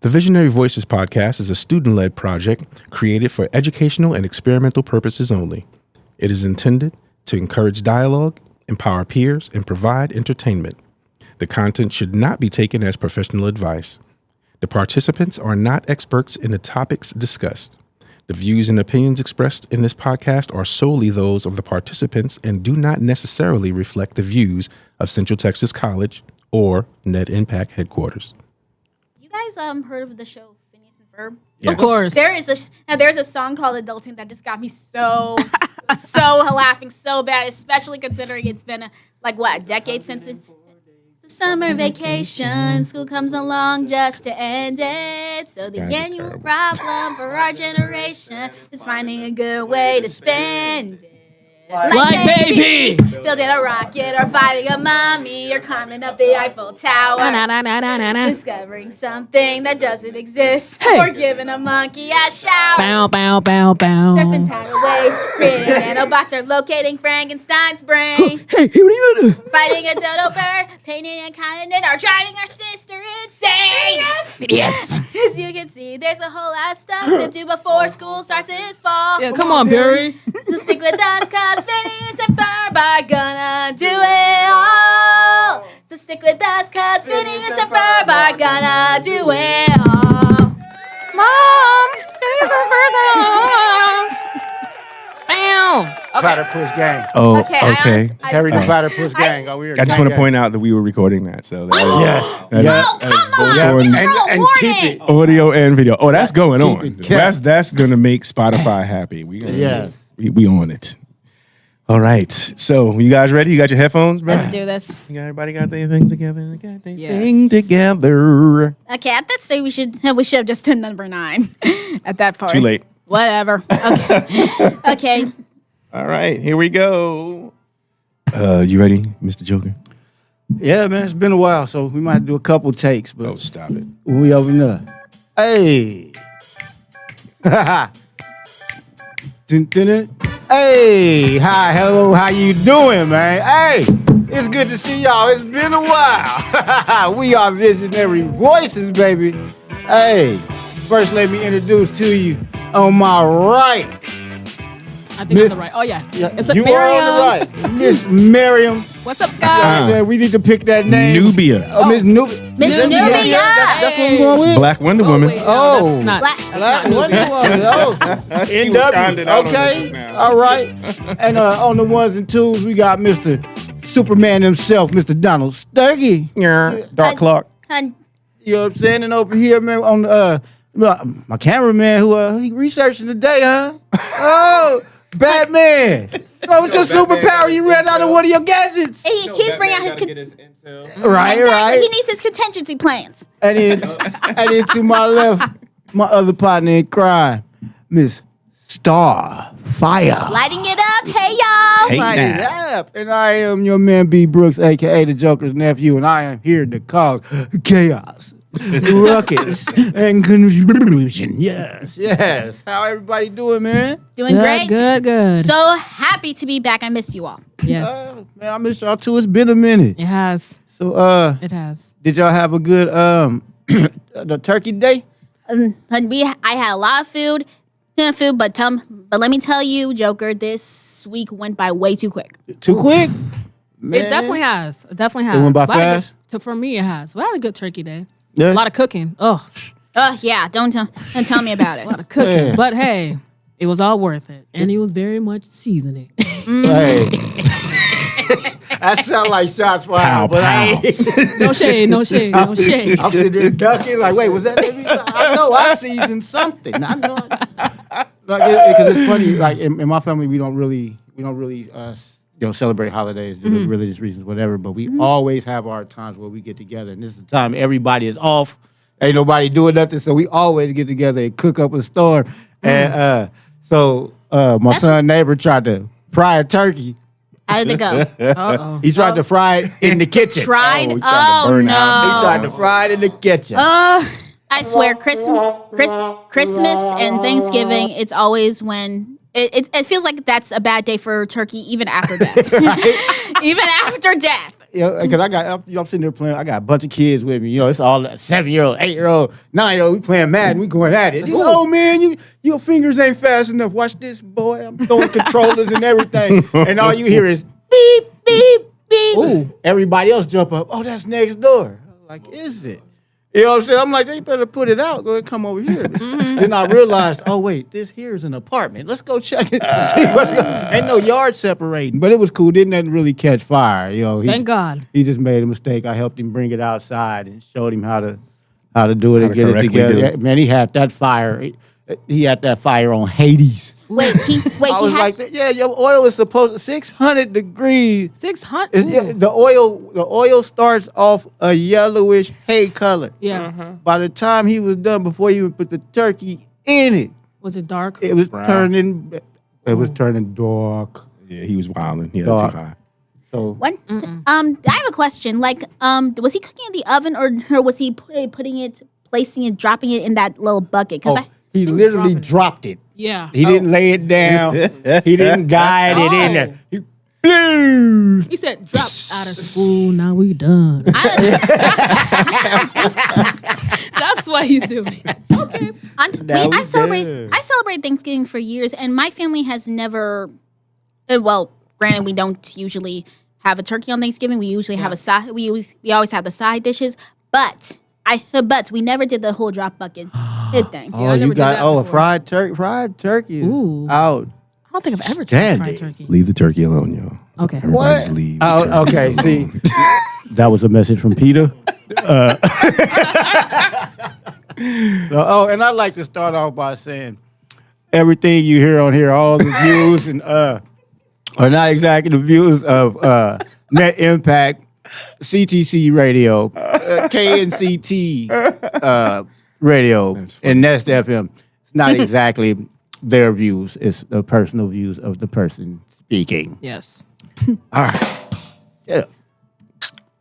The Visionary Voices podcast is a student-led project created for educational and experimental purposes only. It is intended to encourage dialogue, empower peers, and provide entertainment. The content should not be taken as professional advice. The participants are not experts in the topics discussed. The views and opinions expressed in this podcast are solely those of the participants and do not necessarily reflect the views of Central Texas College or Net Impact headquarters. You guys heard of the show Phineas and Ferb? Yes. Of course. There's a song called Adulting that just got me so laughing so bad, especially considering it's been a decade since it's a summer vacation. School comes along just to end it. So the Guys are annual terrible. problem for our generation is finding a good way to spend it. Like baby. Building a rocket or fighting a mummy or climbing up the Eiffel Tower. Discovering something that doesn't exist, Hey. or giving a monkey a shower. Bow, bow, bow, bow. Surfing tidal waves, creating nanobots, or locating Frankenstein's brain. Hey, what are you doing? Fighting a dodo bird, painting a continent, or driving our sister insane. Yes. As you can see, there's a whole lot of stuff to do before school starts this fall. Yeah, come on, Barry. So stick with us, cause Phineas and Ferb are gonna do it all. So stick with us, cause Phineas and Ferb are gonna do it all. Mom, Phineas and Ferb. Bam. Platypus Gang. Oh, Okay, Harry the Platypus Gang. Oh, we're I just want to point out that we were recording that. So that Yes. that Yes. Oh, come on! Yeah. both Throw And warning. keep it. audio and video. Oh, that's going Keep on. it kept. That's going to make Spotify happy. Yes. We on it. All right. So, you guys ready? You got your headphones, bro? Let's do this. Everybody got their things together. They got their Yes. thing together. Okay, at this stage, we should have just done number 9 at that part. Too late. Whatever. Okay. Okay. All right. Here we go. You ready, Mr. Joker? Yeah, man, it's been a while, so we might do a couple takes, but Oh, stop it. when we open up. Hey. Dun, dun, dun. Hey, hi, hello, how you doing, man? Hey, it's good to see y'all. It's been a while. We are Visionary Voices, baby. Hey, first let me introduce to you on my right. I think Miss- I'm the right. Oh, yeah. Yeah, It's a you Miriam. are on the right. Miss Miriam. What's up, I guys? said we need to pick that name. Nubia. Oh, Miss Nubia. Miss Nubia. That's what we're going with. Black Wonder Woman. Wait, no, Oh. that's not, Black- that's Black not Wonder Woman. Oh, She was rounding out on Okay. this now. All right. And on the ones and twos, we got Mr. Superman himself, Mr. Donald Sturkey. Dark Clark. Hun- You know what I'm saying? And over here, man, on my cameraman who he researching today, huh? Oh, Batman. What was your superpower? You ran out of one of your gadgets. He's bringing out his Right, exactly. right. He needs his contingency plans. And then to my left, my other partner in crime, Miss Starfire. Lighting it up. Hey, y'all. Hey, Light it now. up. And I am your man B. Brooks, aka the Joker's nephew, and I am here to cause chaos, ruckus, and confusion. Yes, yes. How everybody doing, man? Doing great. Good. So happy to be back. I missed you all. Yes, Man, I miss y'all too. It's been a minute. it has. So, It has. did y'all have a good the turkey day? I had a lot of food, but let me tell you, Joker, this week went by way too quick. Too quick? Man. It definitely has. It definitely has. It went by But I had a fast? good- for me, it has. We had a good turkey day. Yeah. A lot of cooking. Oh, Yeah, don't tell me about it. a lot of cooking. Yeah. But hey, it was all worth it. And it was very much seasoning. Hey. That sound like shots Pow, fired, but I pow. ain't. No shade, no shade, no shade. I'm sitting there ducking, like, wait, was that? I know I seasoned something. I know. Because it's funny. Like in my family, we don't really celebrate holidays, religious reasons, whatever. But we always have our times where we get together, and this is the time everybody is off. Ain't nobody doing nothing, so we always get together and cook up a storm. And so my son neighbor tried to fry a turkey. How did it go? Uh-oh. He tried to fry it in the kitchen. Tried? he tried to burn the house. He tried to fry it in the kitchen. I swear, Christmas and Thanksgiving, it's always when it feels like that's a bad day for turkey, even after death. Even after death. because I'm sitting there playing. I got a bunch of kids with me. You know, it's all 7-year-old, 8-year-old, 9-year-old. We playing Madden. We going at it. Oh man, your fingers ain't fast enough. Watch this, boy. I'm throwing controllers and everything, and all you hear is beep, beep, beep. Ooh. Everybody else jump up. Oh, that's next door. I'm like, is it? You know what I'm saying? I'm like, they better put it out. Go ahead, come over here. Then I realized, oh wait, this here is an apartment. Let's go check it. See what's going on. Ain't no yard separating, but it was cool. Didn't really catch fire. You know, Thank God. he just made a mistake. I helped him bring it outside and showed him how to do it How and to get it correctly together. do it. Yeah, man, he had that fire. He had that fire on Hades. Wait, I was like, yeah, your oil is supposed to 600 degrees. 600. Yeah, the oil starts off a yellowish hay color. Yeah. By the time he was done, before he even put the turkey in it, Was it dark? it was Brown. turning. It was turning dark. Yeah, he was wilding. He had Dog. too high. So what? I have a question. Like, was he cooking in the oven or was he placing it, dropping it in that little bucket? Because he was literally dropping it. dropped it. Yeah. He didn't lay it down. He didn't guide it in there. He blew. He said, drop out of school, now we done. That's what he's doing. Okay. I celebrate Thanksgiving for years, and my family has never. Well, granted, we don't usually have a turkey on Thanksgiving. We usually have a side. We always have the side dishes, but we never did the whole drop bucket thing. I Oh, never you did got that a before. fried turkey. Fried turkey is Ooh. out. I don't think I've ever tried Standing. fried turkey. Leave the turkey alone, y'all. Okay. Everybody just leave the turkey Oh, okay. alone. See, that was a message from Peter. And I'd like to start off by saying everything you hear on here, all the views and are not exactly the views of Net Impact, CTC Radio, KNCT Radio, and Nest FM. It's not exactly their views. It's the personal views of the person speaking. Yes. All right. Yeah.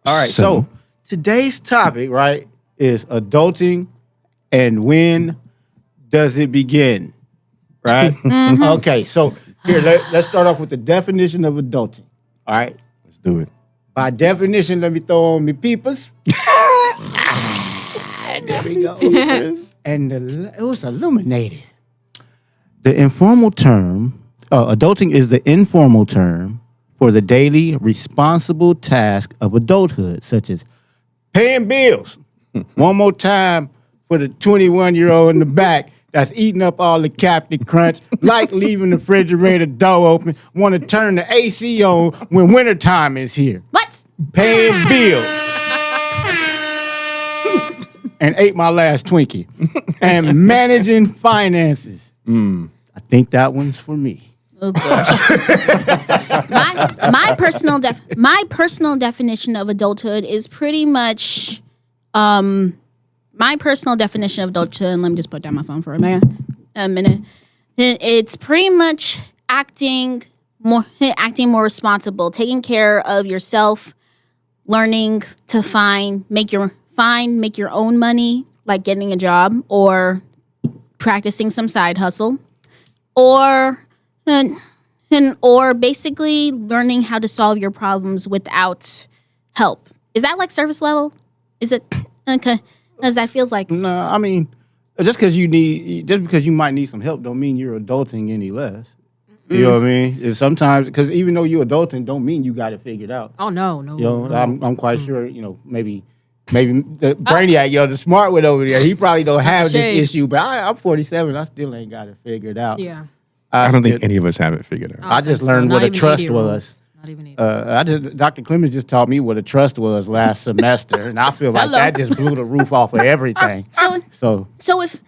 All right. So today's topic, right, is adulting and when does it begin? Right? Okay. So here, let's start off with the definition of adulting. All right. Let's do it. By definition, let me throw on the peepers. There we go. And it was illuminated. The informal term, adulting is the informal term for the daily responsible task of adulthood, such as paying bills. One more time for the 21-year-old in the back that's eating up all the Captain Crunch, like leaving the refrigerator door open, want to turn the AC on when wintertime is here. What? Paying bills. And ate my last Twinkie. And managing finances. I think that one's for me. Oh gosh. my personal definition of adulthood is pretty much my personal definition of adulthood, and let me just put down my phone for a minute. It's pretty much acting more responsible, taking care of yourself, learning to make your own money, like getting a job or practicing some side hustle, or basically learning how to solve your problems without help. Is that like surface level? Is it okay? As that feels like. No, I mean, just because you might need some help, don't mean you're adulting any less. You know what I mean? It's sometimes, because even though you're adulting, don't mean you got it figured out. Oh, no. You know, I'm quite sure. You know, maybe the brainiac, the smart one over there, he probably don't have this Shade. issue. But I'm 47, I still ain't got it figured out. Yeah. I don't think any of us have it figured out. I just so. learned Not what a even trust 80-year-olds. was. Not even 80. Dr. Clemens just taught me what a trust was last semester, and I feel like Hello. that just blew the roof off of everything. So So if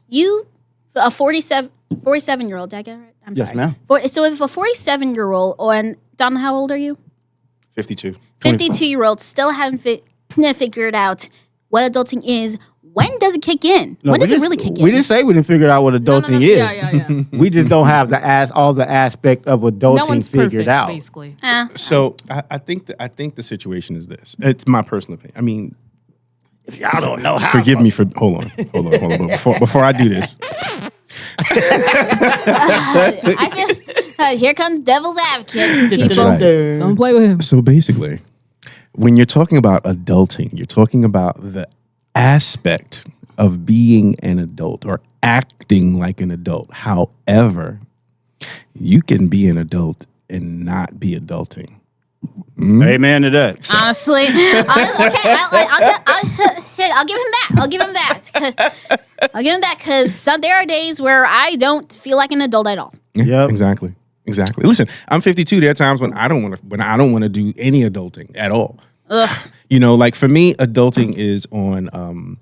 you a 47-year-old, did I get it right? I'm Yes, sorry. ma'am. So if a 47-year-old, and Don, how old are you? 52. 52-year-old still haven't figured out what adulting is. When does it kick in? No, when does we it didn't- really kick in? We didn't say we didn't figure out what adulting is. Yeah. We just don't have all the aspect of adulting No one's figured perfect, out. basically. So I think the situation is this. It's my personal opinion. I mean, If y'all don't know how, forgive me for hold on. But before I do this, Here comes devil's advocate. People. That's right. Don't play with him. So basically, when you're talking about adulting, you're talking about the aspect of being an adult or acting like an adult. However, you can be an adult and not be adulting. Amen to that. Honestly, I'll give him that. I'll give him that. I'll give him that because there are days where I don't feel like an adult at all. Yep. Exactly. Listen, I'm 52. There are times when I don't want to do any adulting at all. Ugh. You know, like for me, adulting is on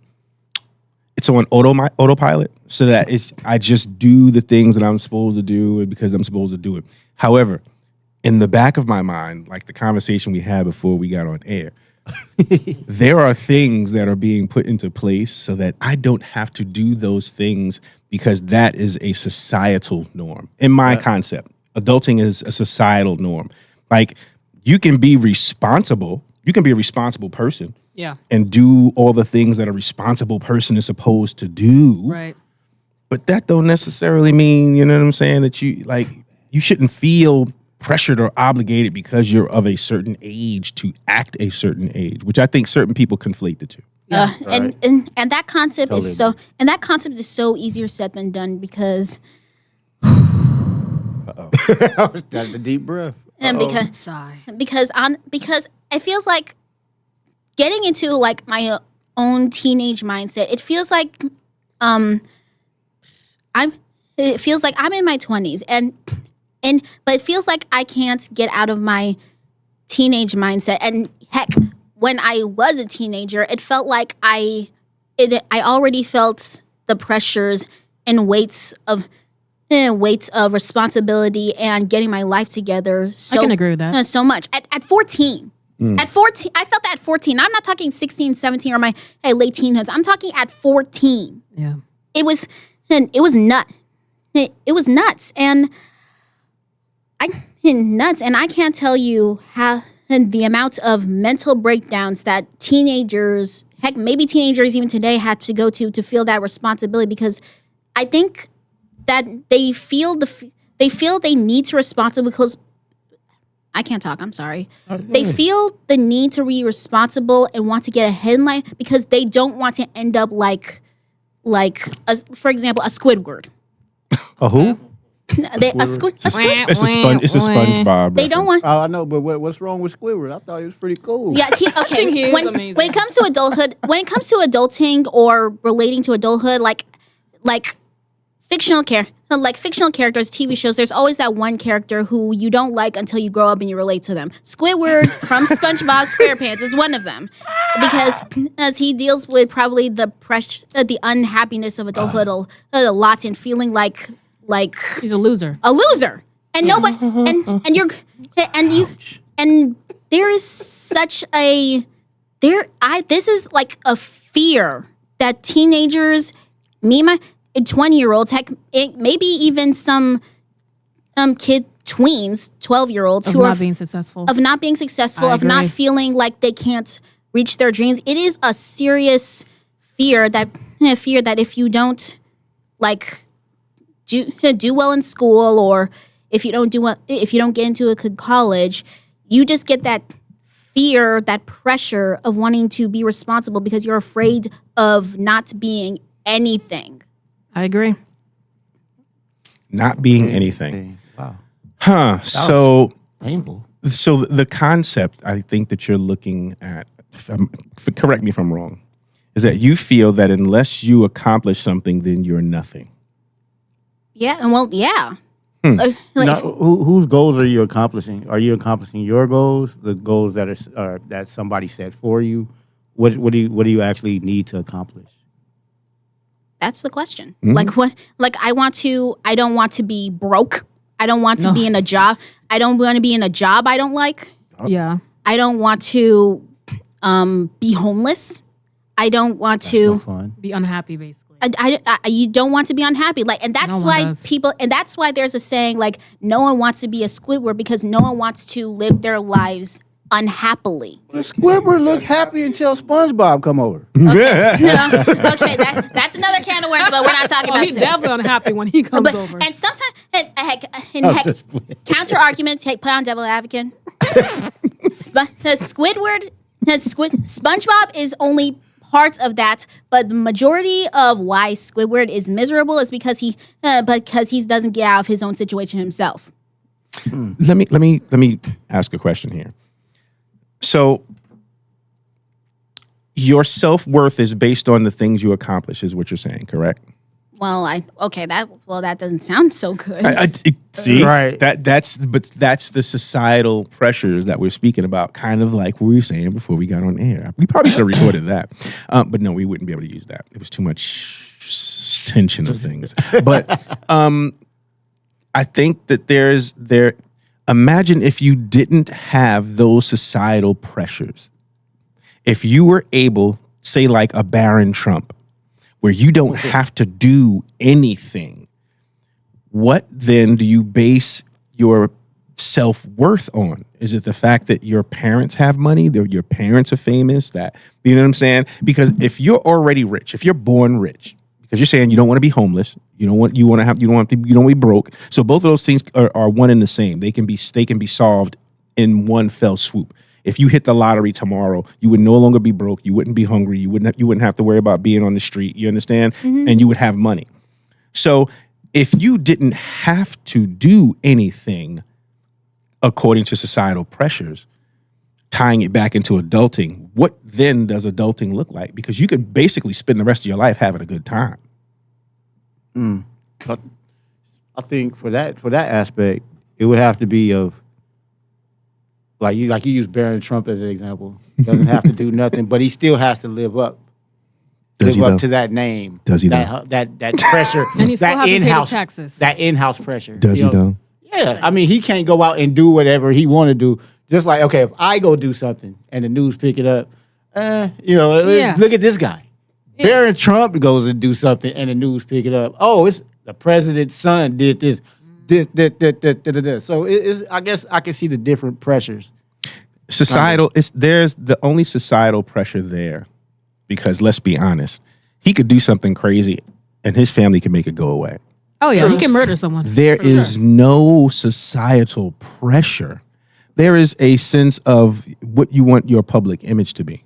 it's on autopilot, so that I just do the things that I'm supposed to do because I'm supposed to do it. However, in the back of my mind, like the conversation we had before we got on air, there are things that are being put into place so that I don't have to do those things because that is a societal norm. In my concept, adulting is a societal norm. Like you can be responsible. You can be a responsible person. Yeah. And do all the things that a responsible person is supposed to do. Right. But that don't necessarily mean, you know what I'm saying, that you shouldn't feel pressured or obligated because you're of a certain age to act a certain age, which I think certain people conflate the two. And that concept is so easier said than done because That's a deep breath. and Sigh. because it feels like getting into like my own teenage mindset. It feels like it feels like I'm in my 20s but it feels like I can't get out of my teenage mindset. And heck, when I was a teenager, it felt like I already felt the pressures and weights of responsibility and getting my life together. So, I can agree with that. So much. At 14. At 14, I felt that at 14. I'm not talking 16, 17 or my late teenhoods. I'm talking at 14. Yeah. It was nuts. It was nuts. And I can't tell you how the amount of mental breakdowns that teenagers, heck, maybe teenagers even today have to go to feel that responsibility, because I think that they feel they need to responsible because I can't talk. I'm sorry. They feel the need to be responsible and want to get ahead in life because they don't want to end up like for example, a Squidward. A who? It's a SpongeBob. They don't want. Oh, I know, but what's wrong with Squidward? I thought he was pretty cool. Yeah, okay. he is When amazing. it comes to adulthood, when it comes to adulting or relating to adulthood, like fictional characters, TV shows, there's always that one character who you don't like until you grow up and you relate to them. Squidward from SpongeBob SquarePants is one of them, because as he deals with probably the the unhappiness of adulthood a lot and feeling like He's a loser. and nobody and there is such a this is like a fear that teenagers, my 20-year-olds, heck, maybe even some tweens, 12-year-olds who are not being successful. of not being successful, I of not agree. feeling like they can't reach their dreams. It is a serious fear that if you don't like do well in school, or if you don't get into a good college, you just get that fear, that pressure of wanting to be responsible because you're afraid of not being anything. I agree. Not being anything. Wow. So Painful. the concept I think that you're looking at, correct me if I'm wrong, is that you feel that unless you accomplish something, then you're nothing. Yeah, and well, yeah. Now, whose goals are you accomplishing? Are you accomplishing your goals, the goals that are that somebody set for you? What do you actually need to accomplish? That's the question. Like what? Like I don't want to be broke. I don't want to be in a job. I don't want to be in a job I don't like. Yeah. I don't want to be homeless. I don't want No to. fun. Be unhappy, basically. You don't want to be unhappy. Like, and that's No one why does. that's why there's a saying like, no one wants to be a Squidward because no one wants to live their lives unhappily. Squidward looked happy until SpongeBob come over. No, okay, that's another can of worms, but we're not talking Oh, about he's today. definitely unhappy when he comes But over. and sometimes just counter argument, play on devil advocate. SpongeBob is only part of that, but the majority of why Squidward is miserable is because he doesn't get out of his own situation himself. Let me ask a question here. So your self-worth is based on the things you accomplish, is what you're saying, correct? Well, that doesn't sound so good. See, Right. That's the societal pressures that we're speaking about, kind of like what we were saying before we got on air. We probably should have recorded that, but no, we wouldn't be able to use that. It was too much tension of things. But I think that imagine if you didn't have those societal pressures. If you were able, say like a Barron Trump, where you don't have to do anything, what then do you base your self-worth on? Is it the fact that your parents have money, that your parents are famous, that, you know what I'm saying? Because if you're already rich, if you're born rich, because you're saying you don't want to be homeless, you don't want to be broke. So both of those things are one and the same. They can be solved in one fell swoop. If you hit the lottery tomorrow, you would no longer be broke. You wouldn't be hungry. You wouldn't have to worry about being on the street. You understand? Mm-hmm. And you would have money. So if you didn't have to do anything according to societal pressures, tying it back into adulting, what then does adulting look like? Because you could basically spend the rest of your life having a good time. I think for that aspect, it would have to be of like you use Barron Trump as an example. Doesn't have to do nothing, but he still has to live up to that name. Does he that pressure? And he still that hasn't paid his in-house taxes. That in-house pressure. Does he though? Yeah, I mean, he can't go out and do whatever he want to do. Just like, okay, if I go do something and the news pick it up, look at this guy. Yeah. Barron Trump goes and do something and the news pick it up. Oh, it's the president's son did this. So it's, I guess I can see the different pressures. Societal, there's the only societal pressure there, because let's be honest, he could do something crazy and his family can make it go away. Oh yeah, he can murder someone. There is no societal pressure. There is a sense of what you want your public image to be.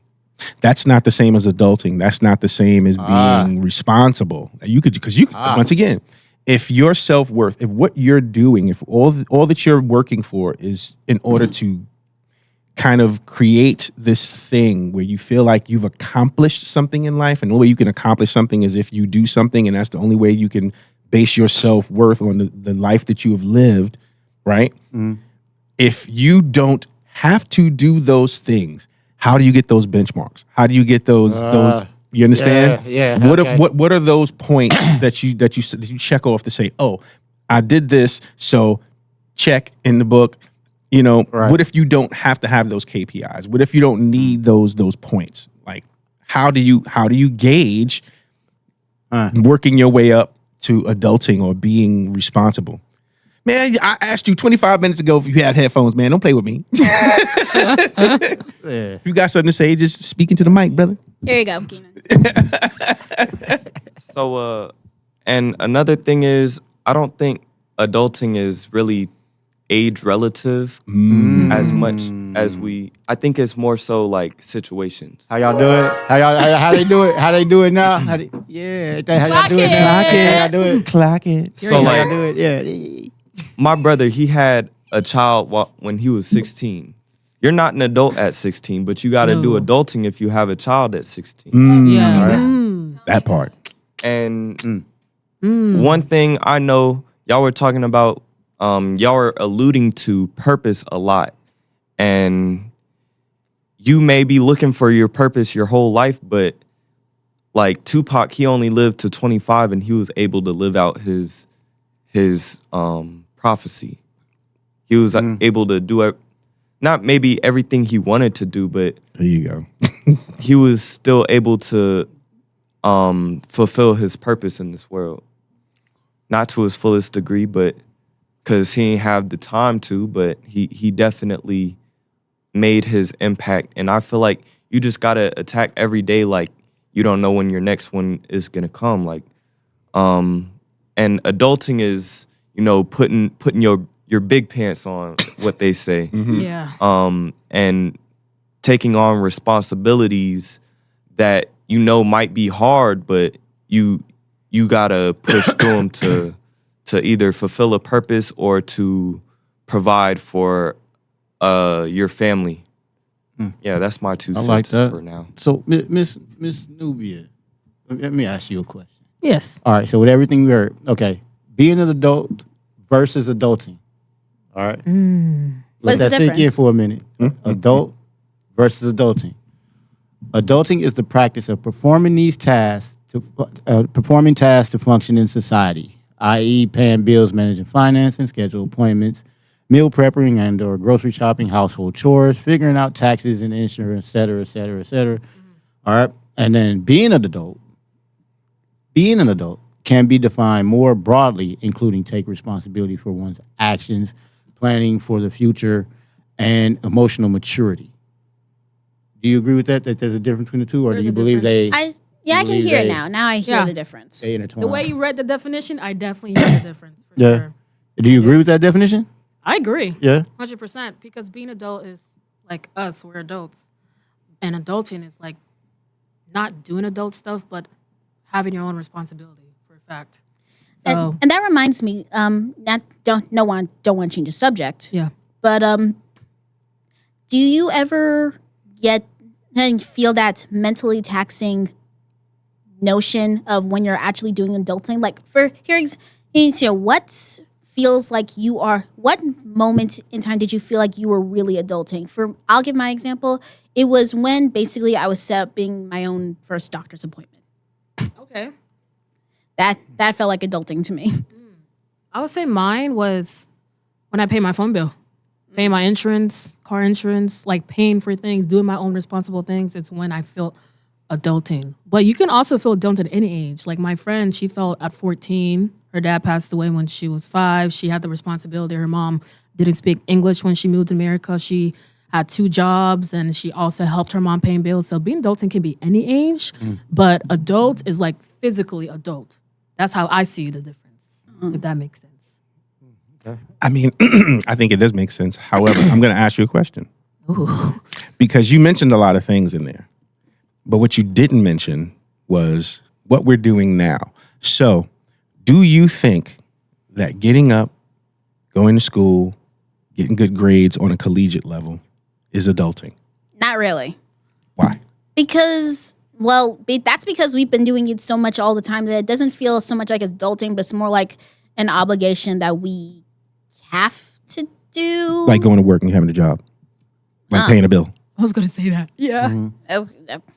That's not the same as adulting. That's not the same as being responsible. Once again, if your self-worth, if what you're doing, if all that you're working for is in order to kind of create this thing where you feel like you've accomplished something in life, and the only way you can accomplish something is if you do something, and that's the only way you can base your self-worth on the life that you have lived, right? Mm. If you don't have to do those things, how do you get those benchmarks? How do you get those you understand? Yeah. What are those points that you check off to say, oh, I did this, so check in the book. You know, right. What if you don't have to have those KPIs? What if you don't need those points? Like, how do you gauge working your way up to adulting or being responsible? Man, I asked you 25 minutes ago if you had headphones, man. Don't play with me. If you got something to say, just speak into the mic, brother. Here you go, Keenan. So, and another thing is, I don't think adulting is really age relative as much as I think it's more so like situations. How y'all do it? How they do it? How they do it now? How y'all do it now? How y'all do it? Clock it. So how like, y'all do it? Yeah. My brother, he had a child when he was 16. You're not an adult at 16, but you got to do adulting if you have a child at 16. Yeah. Right. That part. And one thing I know, y'all were talking about, y'all were alluding to purpose a lot. And you may be looking for your purpose your whole life, but like Tupac, he only lived to 25 and he was able to live out his prophecy. He was able to do not maybe everything he wanted to do, but there you go. he was still able to fulfill his purpose in this world. Not to his fullest degree, but because he didn't have the time to, but he definitely made his impact. And I feel like you just gotta attack every day like you don't know when your next one is gonna come. Like, and adulting is, putting your big pants on, what they say. Yeah. And taking on responsibilities that might be hard, but you gotta push through them to either fulfill a purpose or to provide for your family. Yeah, that's my 2 I cents like that. for now. So, Miss Nubia, let me ask you a question. Yes. All right. So with everything we heard, okay, being an adult versus adulting. All right. Let What's the that sink in difference? for a minute. Adult versus adulting. Adulting is the practice of performing these tasks to function in society, i.e., paying bills, managing financing, schedule appointments, meal preparing and/or grocery shopping, household chores, figuring out taxes and insurance, et cetera, et cetera, et cetera. All right. And then being an adult can be defined more broadly, including take responsibility for one's actions, planning for the future, and emotional maturity. Do you agree with that? That there's a difference between the two, or There's do you a believe difference. they I can believe hear it they- now. Now I hear Yeah. the difference. they intertwine? The way you read the definition, I definitely hear the difference. For Yeah. sure. Do you agree with that definition? I agree. Yeah. 100%. Because being adult is like us, we're adults. And adulting is like not doing adult stuff, but having your own responsibility for a fact. So, And that reminds me, don't want to change the subject, yeah. but do you ever get and feel that mentally taxing notion of when you're actually doing adulting? Like what feels like what moment in time did you feel like you were really adulting? I'll give my example. It was when basically I was set up being my own first doctor's appointment. Okay. That felt like adulting to me. I would say mine was when I paid my phone bill, paying my insurance, car insurance, like paying for things, doing my own responsible things. It's when I felt adulting. But you can also feel adult at any age. Like my friend, she felt at 14. Her dad passed away when she was 5. She had the responsibility. Her mom didn't speak English when she moved to America. She had 2 jobs, and she also helped her mom paying bills. So being adulting can be any age, but adult is like physically adult. That's how I see the difference, if that makes sense. I mean, I think it does make sense. However, I'm going to ask you a question Ooh. because you mentioned a lot of things in there, but what you didn't mention was what we're doing now. So, do you think that getting up, going to school, getting good grades on a collegiate level is adulting? Not really. Why? Because, that's because we've been doing it so much all the time that it doesn't feel so much like adulting, but it's more like an obligation that we have to do. Like going to work and having a job, like paying a bill. I was going to say that. Yeah.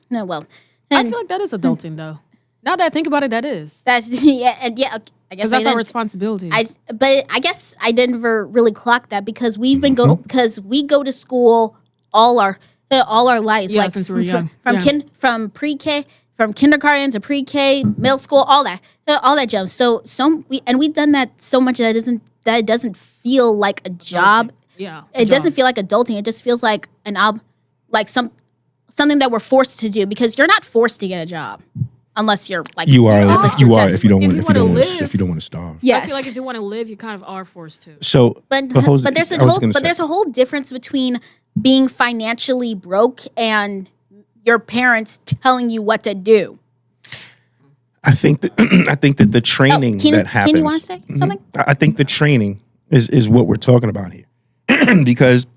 No, well, I and feel like that is adulting, though. Now that I think about it, that is. that yeah, and yeah. Okay, I guess Because that's I our didn't- responsibility. But I guess I never really clocked that because because we go to school all our lives, Yeah, like since we were young. Yeah. from pre-K, from kindergarten to pre-K, middle school, all that jump. So we've done that so much that it doesn't feel like a job. yeah. It doesn't feel like adulting. It just feels like something that we're forced to do because you're not forced to get a job unless you're like You are unless you you're are if you don't If want you if you don't wanna want live- if you don't want to starve. Yes. I feel like if you want to live, you kind of are forced to. So, Jose, There's I was gonna say- there's a whole difference between being financially broke and your parents telling you what to do. I think that the training that happens. Can you want to say something? I think the training is what we're talking about here, because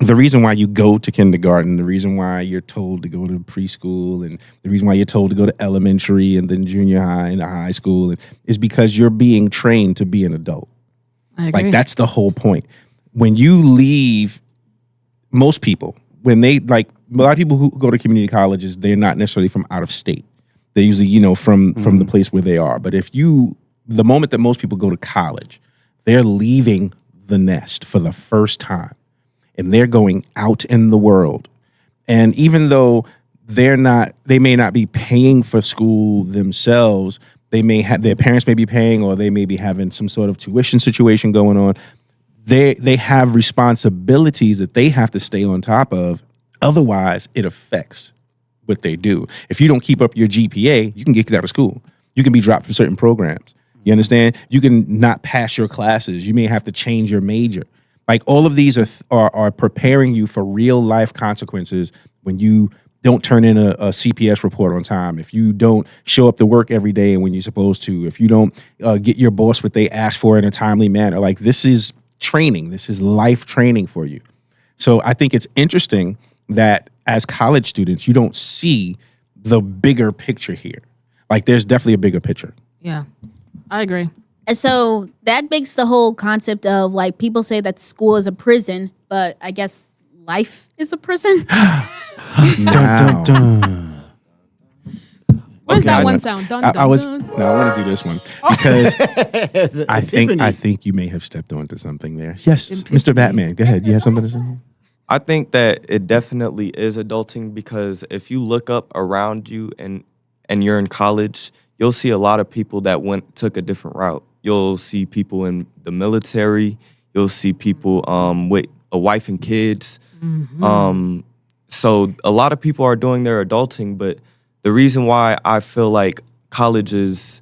the reason why you go to kindergarten, the reason why you're told to go to preschool, and the reason why you're told to go to elementary and then junior high and high school is because you're being trained to be an adult. I agree. Like that's the whole point. When you leave, most people, when they like a lot of people who go to community colleges, they're not necessarily from out of state. They're usually, from the place where they are. But the moment that most people go to college, they're leaving the nest for the first time. And they're going out in the world. And even though they may not be paying for school themselves, they may have, their parents may be paying, or they may be having some sort of tuition situation going on. they have responsibilities that they have to stay on top of. Otherwise, it affects what they do. If you don't keep up your GPA, you can get kicked out of school. You can be dropped from certain programs. You understand? You can not pass your classes. You may have to change your major. Like all of these are preparing you for real life consequences when you don't turn in a CPS report on time, if you don't show up to work every day when you're supposed to, if you don't get your boss what they ask for in a timely manner. Like this is training. This is life training for you. So I think it's interesting that as college students, you don't see the bigger picture here. Like there's definitely a bigger picture. Yeah, I agree. And so that makes the whole concept of like people say that school is a prison, but I guess life is a prison. Now, Where's that I one know. sound? Dun, I dun, was dun. no, I want to do this one because I think you may have stepped onto something there. Yes, Mr. Batman, go ahead. You have something to say? I think that it definitely is adulting because if you look up around you and you're in college, you'll see a lot of people that took a different route. You'll see people in the military. You'll see people with a wife and kids. So a lot of people are doing their adulting, but the reason why I feel like college is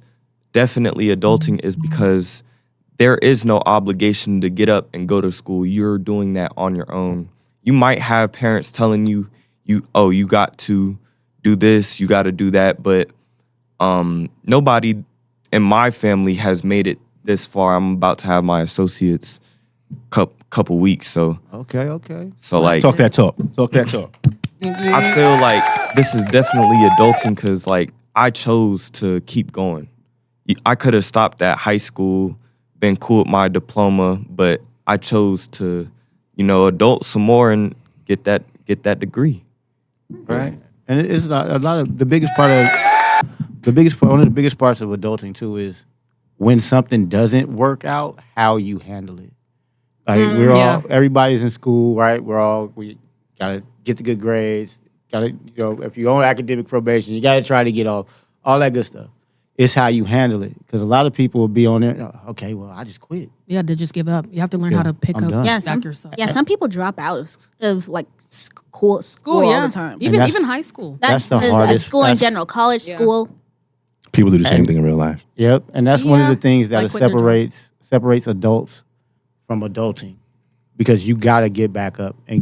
definitely adulting is because there is no obligation to get up and go to school. You're doing that on your own. You might have parents telling you got to do this, you got to do that, but nobody in my family has made it this far. I'm about to have my associates couple weeks, so Okay. like Talk that talk. Talk that talk. I feel like this is definitely adulting because like I chose to keep going. I could have stopped at high school, been cool with my diploma, but I chose to, adult some more and get that degree. Right. And it's not a lot of one of the biggest parts of adulting too is when something doesn't work out, how you handle it. Like everybody's in school, right? We gotta get the good grades. Gotta, if you're on academic probation, you gotta try to get all that good stuff. It's how you handle it. Because a lot of people will be on there, okay, well, I just quit. Yeah, they just give up. You have to learn how to pick I'm up done. back yourself. Some people drop out of like school all the time. Even high school. That's the is hardest. school in general, college, school. People do the same thing in real life. Yep. And that's one of Yeah, the things that like quit their jobs. separates adults from adulting. Because you got to get back up and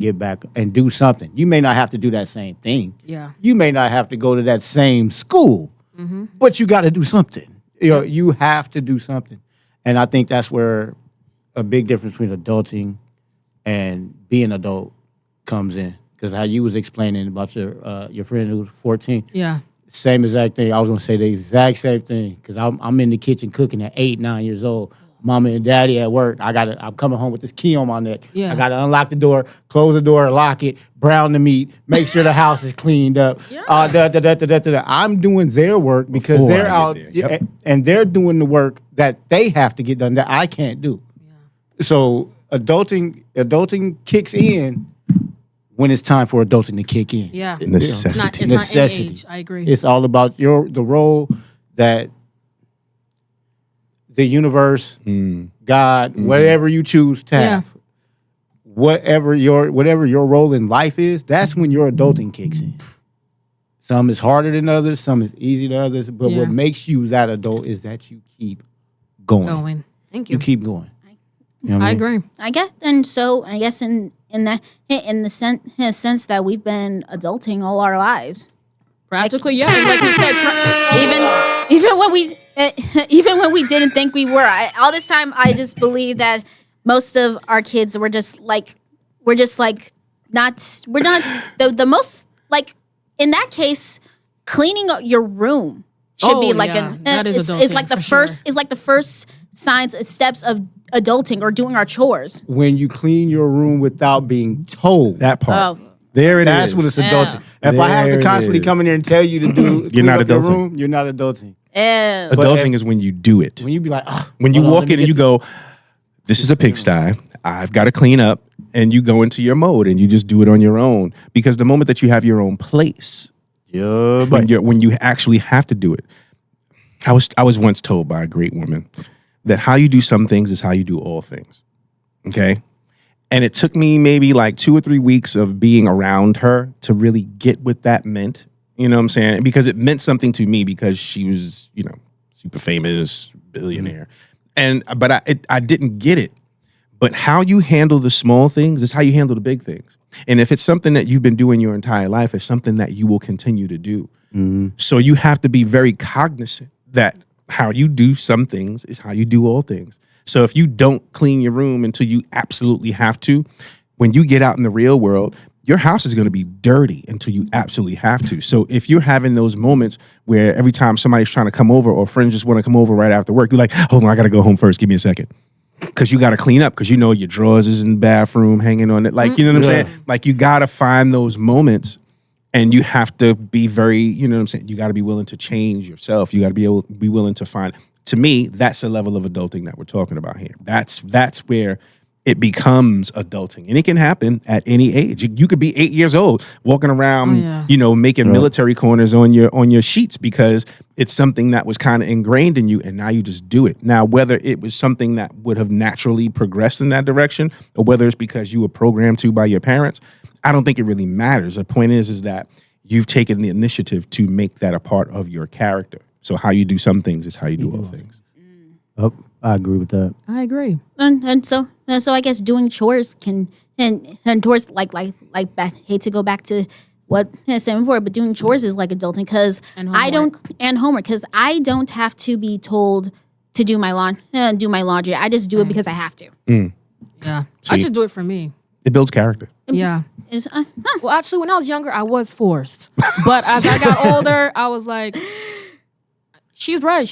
do something. You may not have to do that same thing. Yeah. You may not have to go to that same school, but you got to do something. You have to do something. And I think that's where a big difference between adulting and being adult comes in. Because how you was explaining about your friend who was 14, Yeah. same exact thing. I was going to say the exact same thing because I'm in the kitchen cooking at 8, 9 years old. Mama and daddy at work. I'm coming home with this key on my neck. Yeah. I gotta unlock the door, close the door, lock it, brown the meat, make sure the house is cleaned up. I'm doing their work because Before they're I out get there. Yep. and they're doing the work that they have to get done that I can't do. So adulting kicks in when it's time for adulting to kick in. Yeah. Necessity. It's not Necessity. any age. I agree. It's all about the role that the universe, God, whatever you choose to have, whatever your role in life is, that's when your adulting kicks in. Some is harder than others, some is easy than others, but what makes you that adult is that you keep going. Thank You you. keep going. You know what I I mean? agree. I guess, and so I guess in the sense that we've been adulting all our lives. Practically, yeah. And like you said, Even when we didn't think we were. All this time, I just believe that most of our kids were just like, we're not the most, like, in that case, cleaning up your room should be like that is is like adulting, the for first sure. is like the first steps of adulting or doing our chores. When you clean your room without being told. That part. Oh. There it is. That's when it's adulting. If I have There to it constantly is. come in here and tell you to do clean not up your adulting. room, you're not adulting. Adulting is when you do it. When you be like, When you hold on, walk let me in and get you go, this is a pigsty. I've got to clean up. And you go into your mode and you just do it on your own. Because the moment that you have your own place, when you actually have to do it. I was once told by a great woman that how you do some things is how you do all things. Okay. And it took me maybe like 2 or 3 weeks of being around her to really get what that meant. You know what I'm saying? Because it meant something to me because she was, super famous, billionaire. But I didn't get it. But how you handle the small things is how you handle the big things. And if it's something that you've been doing your entire life, it's something that you will continue to do. So you have to be very cognizant that how you do some things is how you do all things. So if you don't clean your room until you absolutely have to, when you get out in the real world, your house is going to be dirty until you absolutely have to. So if you're having those moments where every time somebody's trying to come over or friends just want to come over right after work, you're like, hold on, I got to go home first. Give me a second. Because you got to clean up because your drawers is in the bathroom hanging on it. Like, you know what I'm saying? Like you got to find those moments and you have to be very, you know what I'm saying? You got to be willing to change yourself. You got to be willing to find. To me, that's the level of adulting that we're talking about here. That's where it becomes adulting. And it can happen at any age. You could be 8 years old walking around, making military corners on your sheets because it's something that was kind of ingrained in you and now you just do it. Now, whether it was something that would have naturally progressed in that direction or whether it's because you were programmed to by your parents, I don't think it really matters. The point is that you've taken the initiative to make that a part of your character. So how you do some things is how you do all things. Oh, I agree with that. I agree. And so I guess doing chores can and chores like back, hate to go back to what I said before, but doing chores is like adulting because I don't and homework because I don't have to be told to do my laundry. I just do it because I have to. Yeah, I just do it for me. It builds character. Yeah. Well, actually, when I was younger, I was forced, but as I got older, I was like, she's right.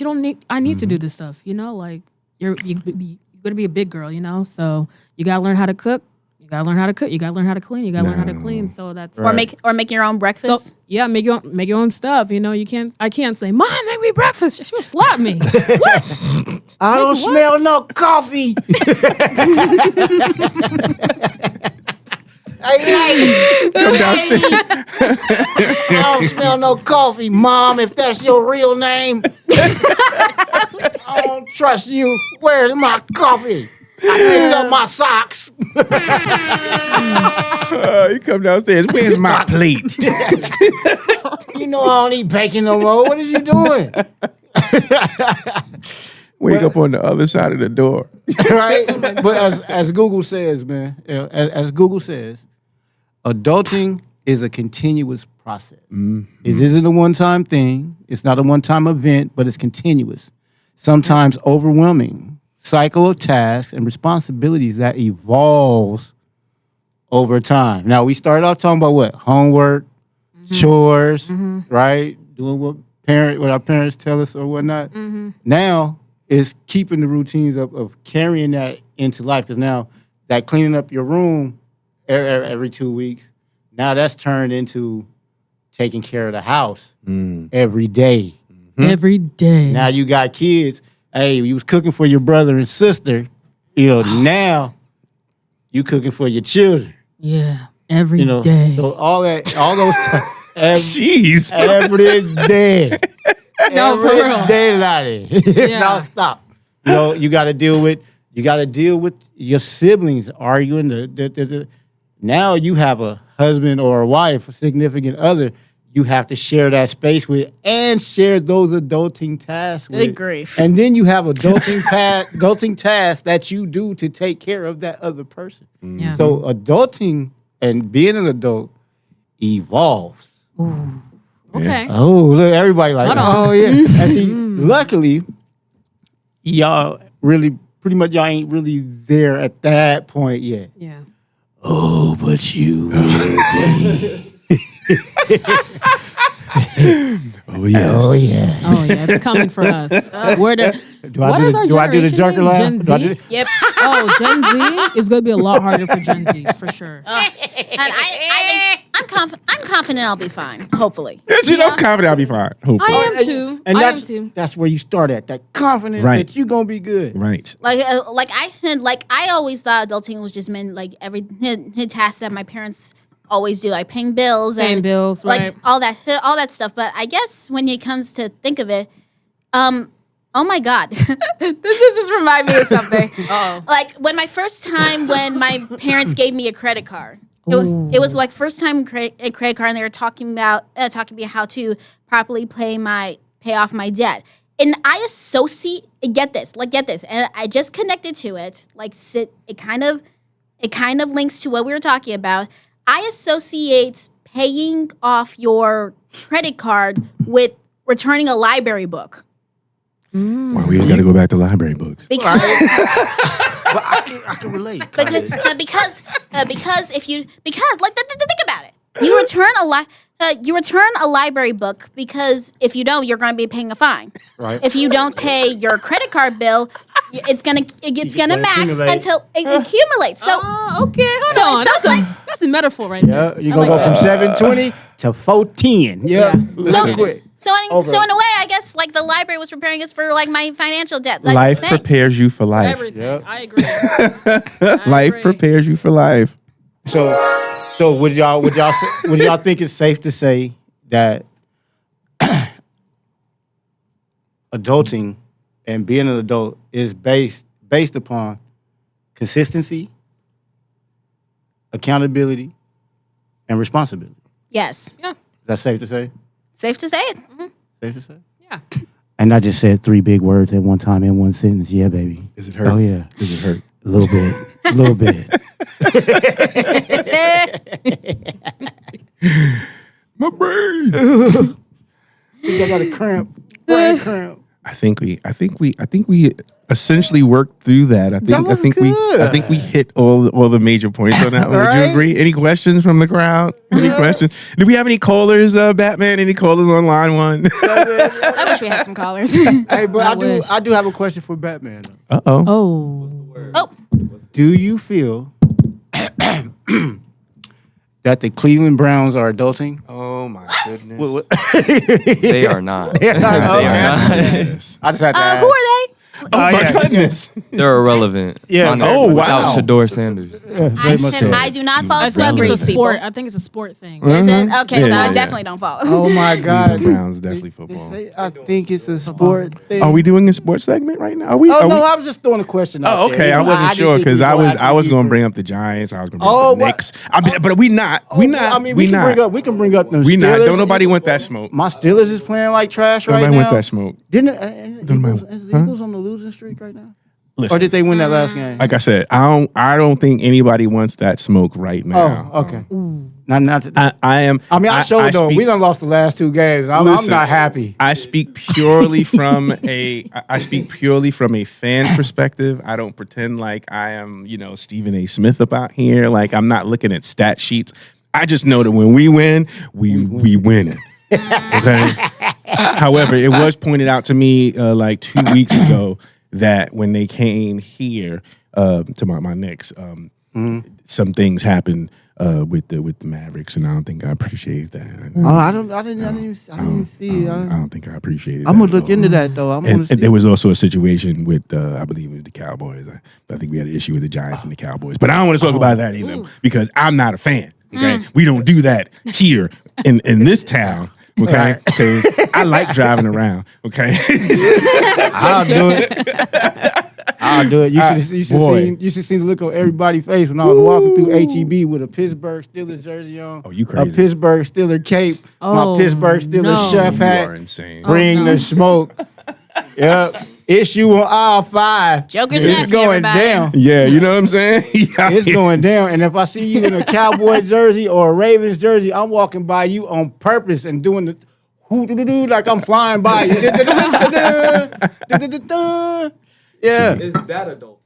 I need to do this stuff. Like you're gonna be a big girl. So you gotta learn how to cook. You gotta learn how to cook. You gotta learn how to clean. You gotta learn how to clean. So that's or make your own breakfast. So yeah, make your own stuff. You can't. I can't say, "Mom, make me breakfast." She will slap me. What? I don't smell no coffee. Hey, Come downstairs. I don't smell no coffee, Mom, if that's your real name. I don't trust you. Where's my coffee? I picked up my socks. You come downstairs. Where's my plate? You know I don't eat bacon no more. What is you doing? Wake up on the other side of the door. Right? But as Google says, man, as Google says, adulting is a continuous process. It isn't a one-time thing. It's not a one-time event, but it's continuous. Sometimes overwhelming cycle of tasks and responsibilities that evolves over time. Now, we started off talking about what? Homework, chores, right? Doing what our parents tell us or whatnot. Now, it's keeping the routines of carrying that into life. Because now that cleaning up your room every 2 weeks, now that's turned into taking care of the house every day. Every day. Now you got kids. Hey, you was cooking for your brother and sister. Now you cooking for your children. Yeah, every day. So all those Jeez. every day. No, for real. Every day, Lottie. It's not stop. You got to deal with your siblings arguing. Now you have a husband or a wife, a significant other. You have to share that space with and share those adulting tasks with. Good grief. And then you have adulting tasks that you do to take care of that other person. Yeah. So adulting and being an adult evolves. Okay. Oh, look, everybody like, Hold on. oh, yeah. And see, luckily, y'all pretty much y'all ain't really there at that point yet. Yeah. Oh, but you. Oh, yes. Oh, yeah. Oh yeah, it's coming for us. What is our do I do the generation jerker name? laugh? Gen Do I do Z? the- Yep. Oh, Gen Z is going to be a lot harder for Gen Zs for sure. And I think I'm confident I'll be fine. Hopefully. I'm confident I'll be fine. Hopefully. I am too. And I am that's, too. that's where you start at. That confidence Right. that you're going to be good. Right. I always thought adulting was just meant like every task that my parents always do, like paying bills Paying and bills, like right. all that stuff. But I guess when it comes to think of it, Oh my God. This just reminded me of something. Oh. Like when my parents gave me a credit card. It was like first time a credit card, and they were talking about how to properly pay off my debt. And I associate get this, and I just connected to it. It kind of links to what we were talking about. I associate paying off your credit card with returning a library book. Well, we got to go back to library books. Because But I can relate. because think about it. You return a library book because if you don't, you're going to be paying a fine. Right. If you don't pay your credit card bill, it's gonna max accumulate. until it accumulates. So Okay, hold So it on. sounds That's a metaphor right there. Yeah, you're gonna go from 720 to 410. Yeah. So- Quick. so in a way, I guess like the library was preparing us for like my financial debt. Like, Life thanks. prepares you for life. Everything. Yep. I agree. Life agree. prepares you for life. So would y'all think it's safe to say that adulting and being an adult is based upon consistency, accountability, and responsibility? Yes, Yeah. That's safe to say? safe to say it. Safe to say? Yeah. And I just said 3 big words at one time in one sentence. Yeah, baby. Does it hurt? Oh yeah. Does it hurt? A little bit. A little bit. My brain. I got a cramp. Brain cramp. I think we essentially worked through that. I was think good. we hit all the major points on that one. Would you Right? agree? Any questions from the crowd? Any questions? Do we have any callers, Batman? Any callers on line one? I wish we had some callers. Hey, but wish. I do have a question for Batman. Though. Uh-oh. Oh. Oh, Do you feel that the Cleveland Browns are adulting? Oh my goodness. They are not. They're not. They are Okay. not. Yes. I just had to ask. who are they? Oh my yeah. goodness. They're irrelevant. Yeah. Honestly, Oh, wow. Without Shador Sanders. I do not follow I think celebrities. it's a sport. I think it's a sport thing. Is it? Okay, so Yeah, I yeah. definitely don't follow. Oh my God. Browns definitely football. I think it's a sport thing. Are we doing a sports segment right now? Are we? Oh are no, we- I was just throwing a question. Oh, out okay. there. I wasn't didn't sure think because we I were was actually going to deep bring in- up the Giants. I was going to Oh, bring up the what? Knicks. I mean, but we not. We not. I mean, we we can not. bring up the We not. Steelers. Don't nobody want that smoke. My Steelers is playing like trash right Nobody now. want that smoke. Didn't and the Eagles, Huh? is the Eagles on the losing streak right now? Listen, Or did they win that last game? like I said, I don't think anybody wants that smoke right now. Oh, okay. Not I am. I showed though. speak- We done lost the last 2 games. I'm Listen, not happy. I speak purely from a fan perspective. I don't pretend like I am, Stephen A. Smith about here. Like I'm not looking at stat sheets. I just know that when we win, we win it. Okay. However, it was pointed out to me like 2 weeks ago that when they came here to my Knicks, some things happened with the Mavericks, and I don't think I appreciated that. Oh, I didn't even see. I don't think I appreciated. I'm that gonna at look all. into that though. I'm gonna And see. there was also a situation with, I believe it was the Cowboys. I think we had an issue with the Giants and the Cowboys. But I don't want to talk about that either because I'm not a fan. Okay. We don't do that here in this town. Okay. Because I like driving around. Okay. I'll do it. I'll do it. You should see the look on everybody's face when I was walking through HEB with a Pittsburgh Steelers jersey on. Oh, you A crazy. Pittsburgh Steelers cape. Oh, my Pittsburgh Steelers no. chef You hat. are insane. Bring the smoke. Yep. Issue on aisle 5. Joker's It's nephew, going everybody. down. Yeah, you know what I'm saying? Yeah. It's going down. And if I see you in a Cowboy jersey or a Ravens jersey, I'm walking by you on purpose and doing the hoo-doo-doo-doo like I'm flying by you. Yeah. Is that adult?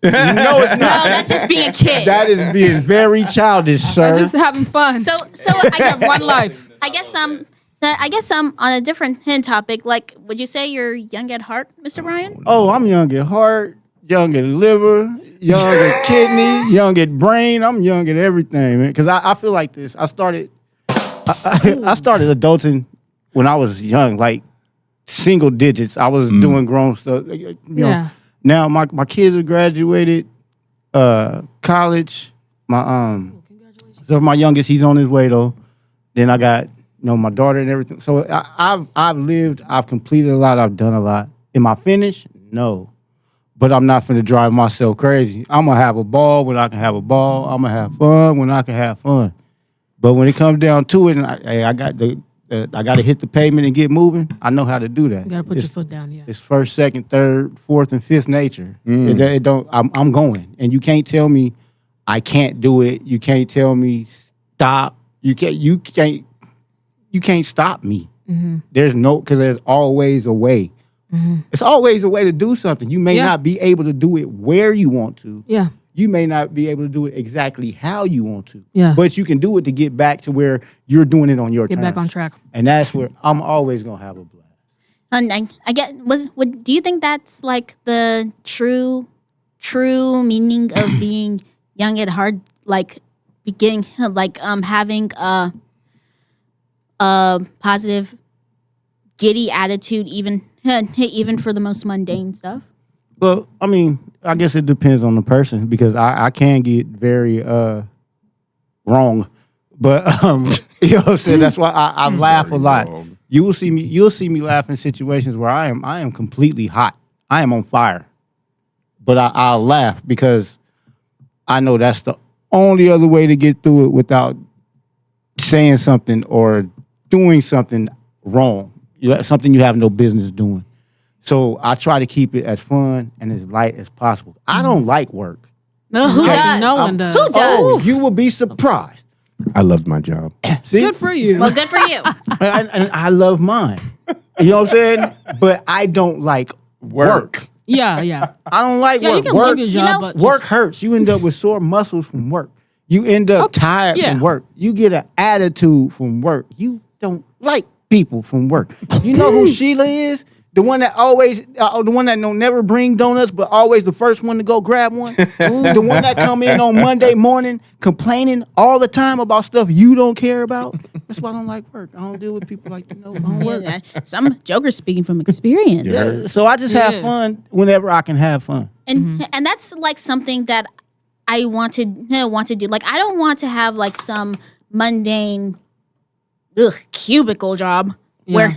No, it's No, not. that's just being a kid. That is being very childish, sir. Just having fun. so I guess One life. I guess on a different topic. Like, would you say you're young at heart, Mr. Ryan? Oh, I'm young at heart, young at liver, young at kidneys, young at brain. I'm young at everything, man. Because I feel like this. I started adulting when I was young, like single digits. I was doing grown stuff. You know. Yeah. Now my kids have graduated, college. So my youngest, he's on his way though. Then I got my daughter and everything. So I've lived, I've completed a lot, I've done a lot. Am I finished? No. But I'm not finna drive myself crazy. I'm gonna have a ball when I can have a ball. I'm gonna have fun when I can have fun. But when it comes down to it, and I got to hit the pavement and get moving. I know how to do that. You gotta put your foot down. Yeah. It's first, second, third, fourth, and fifth nature. It don't. I'm going, and you can't tell me I can't do it. You can't tell me stop. You can't stop me. There's no, because there's always a way. It's always a way to do something. You may Yeah. not be able to do it where you want to. Yeah. You may not be able to do it exactly how you want to. Yeah. But you can do it to get back to where you're doing it on your Get terms. back on track. And that's where I'm always gonna have a blast. And I get do you think that's like the true meaning of being young at heart, like beginning like having a positive giddy attitude even for the most mundane stuff? Well, I mean, I guess it depends on the person because I can get very wrong. But you know what I'm saying? That's why I laugh a lot. wrong. You'll see me laugh in situations where I am completely hot. I am on fire. But I'll laugh because I know that's the only other way to get through it without saying something or doing something wrong. Something you have no business doing. So I try to keep it as fun and as light as possible. I don't like work. No, who Okay. does? No one does. Who does? Oh, you will be surprised. I loved my job. See? Good for you. Well, good for you. And I love mine. You know what I'm saying? But I don't like work. Yeah. Yeah. I don't like Yeah. You work. can Work, leave your job, know, but work just- hurts. You end up with sore muscles from work. You end up tired yeah. from work. You get an attitude from work. You don't like people from work. You know who Sheila is? The one that always, the one that don't never bring donuts, but always the first one to go grab one. The one that come in on Monday morning complaining all the time about stuff you don't care about. That's why I don't like work. I don't deal with people like I don't work. Yeah, some Joker's speaking from experience. Yeah. So I just have Yes. fun whenever I can have fun. And that's like something that I want to do. Like I don't want to have like some mundane cubicle job where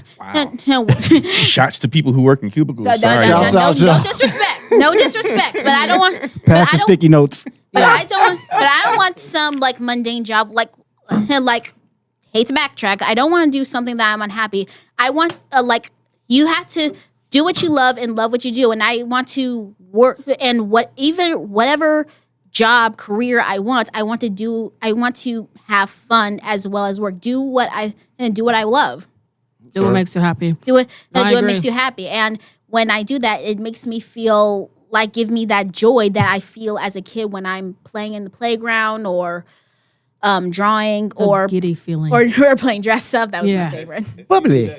Shots to people who work in cubicles. no, Sorry. no, Shouts no, out, no y'all. disrespect. No disrespect. But I don't want Pass the sticky notes. But I don't want some like mundane job like hate to backtrack. I don't want to do something that I'm unhappy. I want like you have to do what you love and love what you do, and I want to work and whatever job career I want to have fun as well as work. Do what I love. Do what makes you happy. Do it. No, I do what agree. makes you happy. And when I do that, it makes me feel like give me that joy that I feel as a kid when I'm playing in the playground or drawing or Giddy feeling. or playing dress up. That was Yeah. my favorite. Bubbly.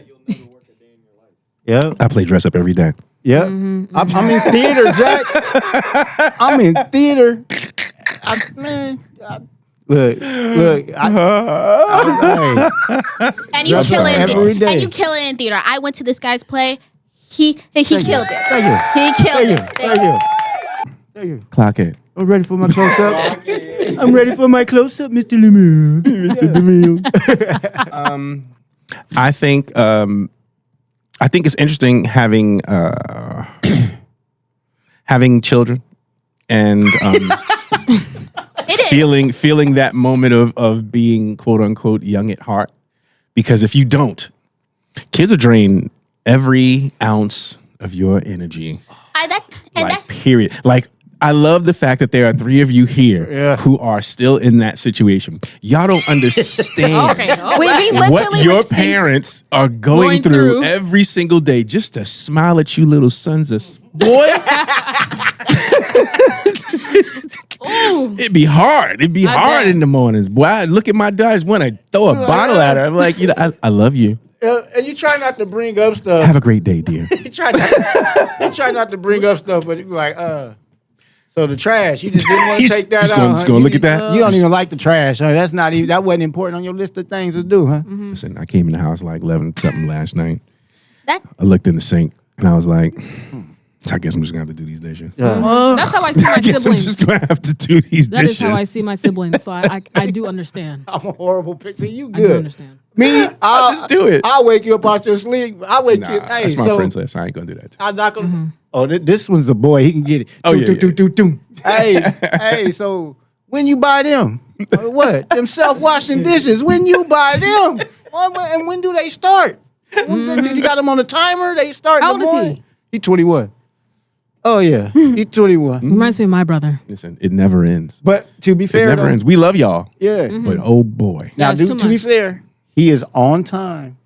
Yeah. I play dress up every day. Yeah. I'm in theater, Jack. I'm in theater. Look. Hey, And you Dress kill up it. every day. And you kill it in theater. I went to this guy's play. He killed it. Thank you. He killed it. Thank you. Thank you. Clock it. I'm ready for my close up. I'm ready for my close up, Mr. Lemire. Mr. Lemire. I think it's interesting having having children and It is. feeling that moment of being quote unquote young at heart, because if you don't, kids will drain every ounce of your energy. Period. Like, I love the fact that there are three of you here who are still in that situation. Y'all don't understand we what literally your were sing- parents are going through every single day just to smile at you little sons of boy. It'd be hard. It'd be hard bet. in the mornings. Boy, I look at my daughter, I just want to throw a bottle at her. I'm like, I love you. And you try not to bring up stuff. Have a great day, dear. You try not to bring up stuff, but you be like, so the trash, you just didn't want to take that He's out. gonna huh? look at that. You don't even like the trash. Huh? That's not even, that wasn't important on your list of things to do, huh? Listen, I came in the house like 11 something last night. That I looked in the sink and I was like, I guess I'm just gonna have to do these dishes. That's how I see my I guess I'm siblings. just gonna have to do these That dishes. is how I see my siblings. So I do understand. I'm a horrible picture. You I do good? understand. Me, I'll just do it. I'll wake you up out your sleep. I'll wake Nah, you. Hey, that's my so princess. I ain't gonna do that. I'm not gonna. Oh, this one's a boy. He can get it. Oh, yeah, Doom. Hey. So when you buy them, what? Them self-washing dishes. When you buy them, and when do they start? Did you got them on a timer? They start. How in the old is he? morning? He 21. Oh yeah, he 21. Reminds me of my brother. Listen, it never ends. But to be It fair, never though, ends. We love y'all, yeah. but oh boy, Now, it's too to be much. fair, he is on time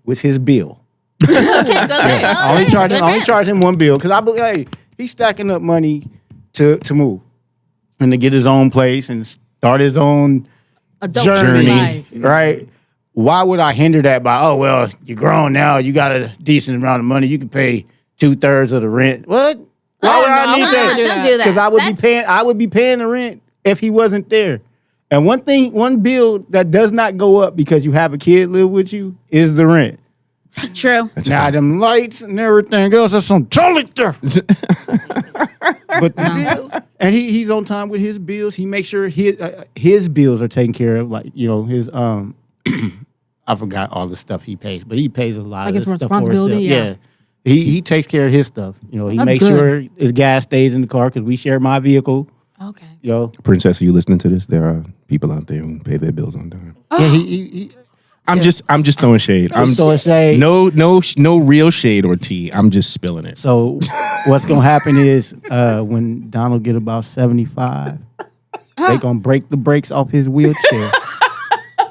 with his bill. Okay, go there. I only charge him one bill because I believe, hey, he's stacking up money to move and to get his own place and start his own Adult journey, life. right? Why would I hinder that by, oh, well, you're grown now, you got a decent amount of money, you can pay 2/3 of the rent. What? Why would I need that? Don't do that. Because I would be paying the rent if he wasn't there. And one bill that does not go up because you have a kid live with you is the rent. True. Now them lights and everything else, that's some totally different. But the bill, and he's on time with his bills. He makes sure his bills are taken care of. Like his I forgot all the stuff he pays, but he pays a lot Like of it's this stuff for responsibility, himself. yeah. He takes care of his stuff. He That's makes good. sure his gas stays in the car because we share my vehicle. Okay. Princess, are you listening to this? There are people out there who pay their bills on time. Yeah, he I'm just throwing shade. I'm so say no real shade or tea. I'm just spilling it. So what's gonna happen is when Donald get about 75, they gonna break the brakes off his wheelchair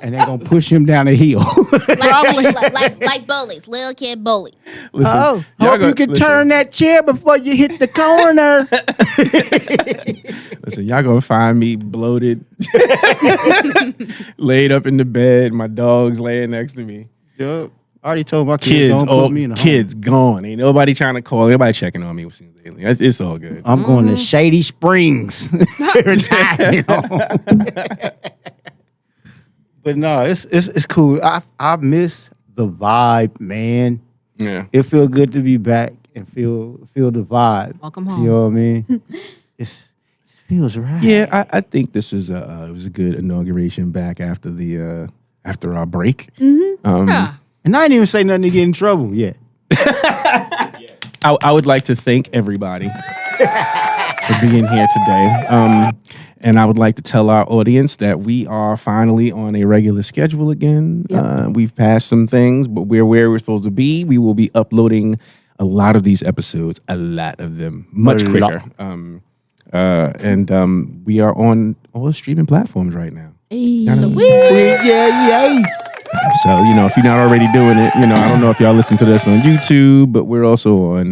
and they're gonna push him down a hill. Like bullies, little kid bullies. Listen, Oh, y'all hope you can turn that chair before you hit the corner. Listen, y'all gonna find me bloated, laid up in the bed. My dog's laying next to me. Yup. I already told my Kids, don't put me in a home. kids gone. Ain't nobody trying to call. Nobody checking on me. It's all good. I'm going to Shady Springs. Retirement home. But no, it's cool. I miss the vibe, man. Yeah. It feel good to be back and feel the vibe. Welcome You home. know what I mean? It feels right. Yeah, I think this was it was a good inauguration back after the after our break. Yeah. And I didn't even say nothing to get in trouble yet. I would like to thank everybody for being here today. And I would like to tell our audience that we are finally on a regular schedule again. Yep. We've passed some things, but we're where we're supposed to be. We will be uploading a lot of these episodes, a lot of them, much A quicker. lot. And we are on all streaming platforms right now. Yeah. So, if you're not already doing it, I don't know if y'all listen to this on YouTube, but we're also on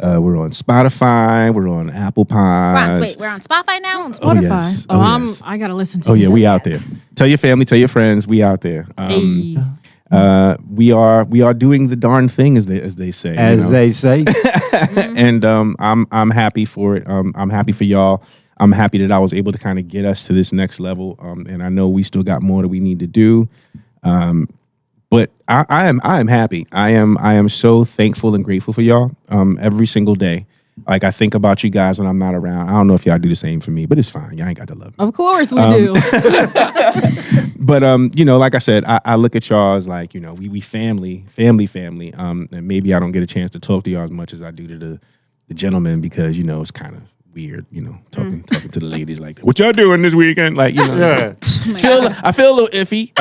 we're on Spotify, we're on Apple Pods. We're on Spotify now? Spotify. yes. Oh, Oh, yes. I gotta listen to. Oh yeah, this. we out there. Tell your family, tell your friends, we out there. Hey. We are doing the darn thing, as they say. As they say. And I'm happy for it. I'm happy for y'all. I'm happy that I was able to kind of get us to this next level. And I know we still got more that we need to do. But I am happy. I am so thankful and grateful for y'all. Every single day. Like, I think about you guys when I'm not around. I don't know if y'all do the same for me, but it's fine. Y'all ain't got to love me. Of course we do. But like I said, I look at y'all as like, we family. And maybe I don't get a chance to talk to y'all as much as I do to the gentlemen because it's kind of weird, talking to the ladies like that. What y'all doing this weekend? Like, Yeah. I feel a little iffy.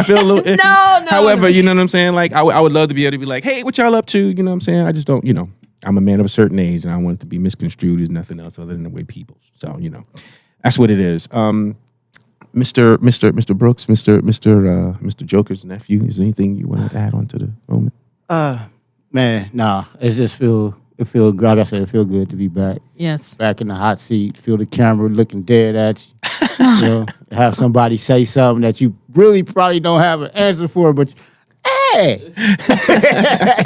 No, However, you know what I'm saying? Like, I would love to be able to be like, hey, what y'all up to? You know what I'm saying? I just don't, I'm a man of a certain age and I want it to be misconstrued as nothing else other than the way people. So, that's what it is. Mr. Brooks, Mr. Joker's nephew, is there anything you want to add on to the moment? Man, nah. It just feel good. Like I said, it feel good to be back. Yes. Back in the hot seat, feel the camera looking dead at you. Have somebody say something that you really probably don't have an answer for, but hey,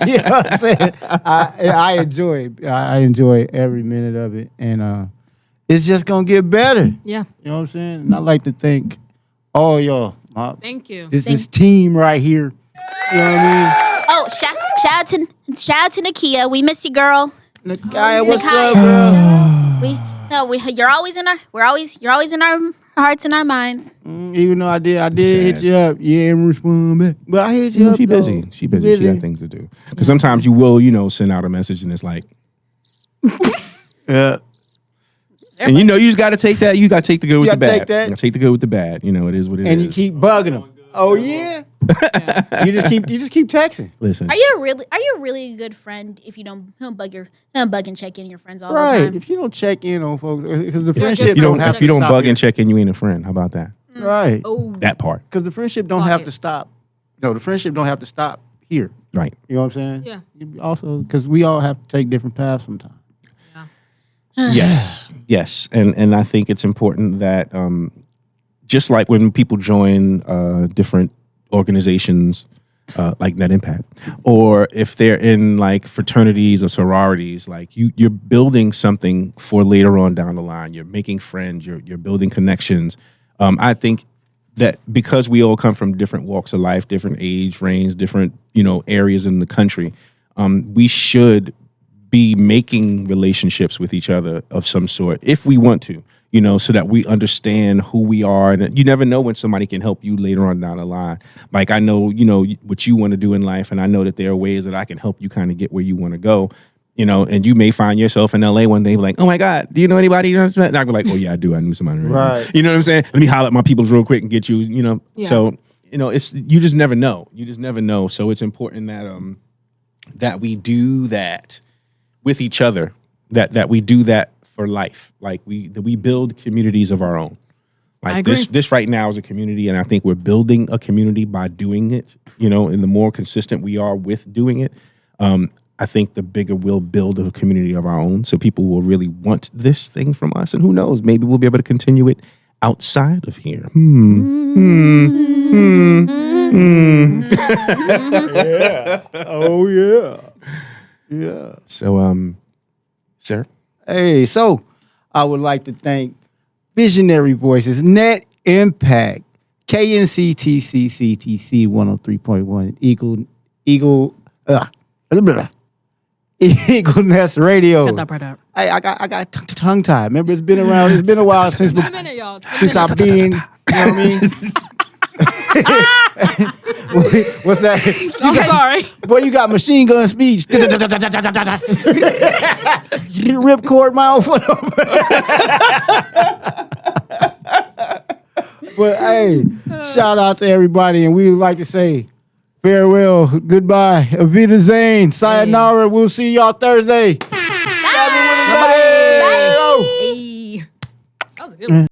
you know what I'm saying? I enjoy every minute of it, and it's just gonna get better. Yeah. You know what I'm saying? And I like to thank all y'all. Thank you. This team right here. You know what I mean? Oh, shout out to Nakia. We miss you, girl. Nakaya, what's Nakaya. up, girl? You're always in our hearts and our minds. Even though I did hit Sad. you up, you ain't respond back. But I hit you up. She though. busy. She busy. She got things to do. Because sometimes you will, send out a message and it's like, Yeah. and you just got to take that. You got to take the good with the gotta bad. take that. You gotta take the good with the bad. It is what it is. And you keep bugging them. Oh yeah. you just keep texting. Listen. Are you really a good friend if you don't bug and check in your friends all the Right. time? If you don't check in on folks, because the good friendship if you don't, have if you to don't stop bug here. and check in, you ain't a friend. How about that? Right. Oh, That part. Because the friendship don't Fuck have it. to stop. No, the friendship don't have to stop here. Right. You know what I'm saying? Yeah. Also, because we all have to take different paths sometimes. Yes. Yes. And I think it's important that just like when people join different organizations like Net Impact, or if they're in like fraternities or sororities, like you're building something for later on down the line. You're making friends. You're building connections. I think that because we all come from different walks of life, different age range, different areas in the country, we should be making relationships with each other of some sort if we want to, so that we understand who we are. And you never know when somebody can help you later on down the line. Like I know, what you want to do in life, and I know that there are ways that I can help you kind of get where you want to go. And you may find yourself in LA one day like, oh my God, do you know anybody? And I'll be like, oh yeah, I do. I knew somebody. Right. You know what I'm saying? Let me holler at my peoples real quick and get you, Yeah. So, it's, you just never know. You just never know. So it's important that, that we do that with each other, that we do that for life. Like that we build communities of our own. I Like agree. this right now is a community, and I think we're building a community by doing it, and the more consistent we are with doing it, I think the bigger we'll build a community of our own. So people will really want this thing from us. And who knows, maybe we'll be able to continue it outside of here. Oh yeah. Yeah. So, sir, Hey, so I would like to thank Visionary Voices, Net Impact, KNCTCCTC 103.1, Eagle Nest Radio. cut that part out. Hey, I got tongue tied. Remember, it's been around. It's been a while since Wait a minute, y'all. I've been. You know what I mean? What's that? I'm sorry. Boy, you got machine gun speech. Ripcord my own foot over. But hey, shout out to everybody, and we would like to say farewell, goodbye, Avita Zane, sayonara. We'll see y'all Thursday. Bye. Hey. That was a good one.